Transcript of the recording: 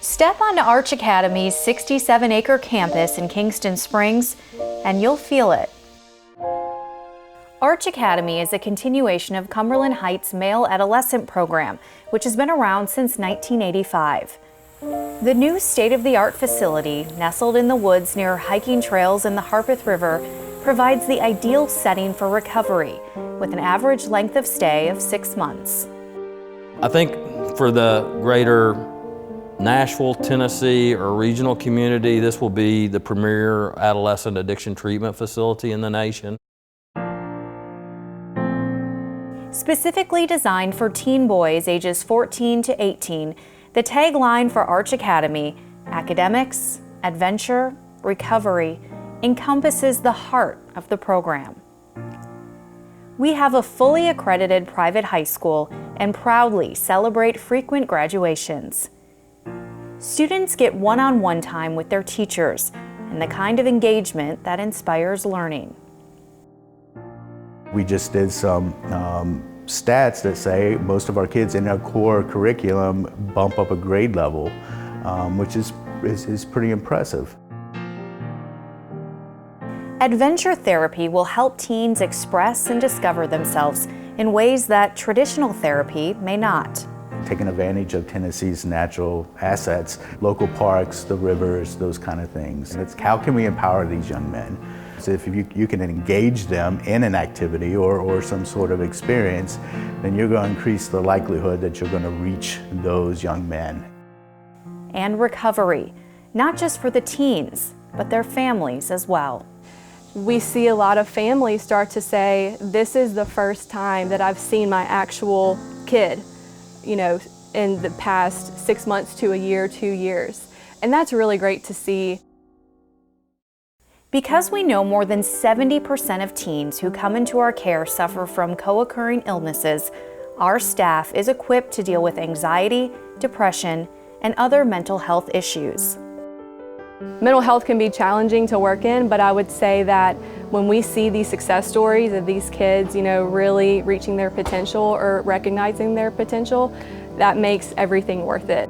Step onto Arch Academy's 67-acre campus in Kingston Springs, and you'll feel it. Arch Academy is a continuation of Cumberland Heights' male adolescent program, which has been around since 1985. The new state-of-the-art facility, nestled in the woods near hiking trails in the Harpeth River, provides the ideal setting for recovery, with an average length of stay of 6 months. I think for the greater Nashville, Tennessee, or regional community, this will be the premier adolescent addiction treatment facility in the nation. Specifically designed for teen boys ages 14 to 18, the tagline for Arch Academy, academics, adventure, recovery, encompasses the heart of the program. We have a fully accredited private high school and proudly celebrate frequent graduations. Students get one-on-one time with their teachers and the kind of engagement that inspires learning. We just did some stats that say most of our kids in our core curriculum bump up a grade level, which is pretty impressive. Adventure therapy will help teens express and discover themselves in ways that traditional therapy may not. Taking advantage of Tennessee's natural assets, local parks, the rivers, those kind of things. It's how can we empower these young men? So if you can engage them in an activity or some sort of experience, then you're going to increase the likelihood that you're going to reach those young men. And recovery, not just for the teens, but their families as well. We see a lot of families start to say, this is the first time that I've seen my actual kid, in the past 6 months to a year, 2 years. And that's really great to see. Because we know more than 70% of teens who come into our care suffer from co-occurring illnesses, our staff is equipped to deal with anxiety, depression, and other mental health issues. Mental health can be challenging to work in, but I would say that when we see these success stories of these kids, really reaching their potential or recognizing their potential, that makes everything worth it.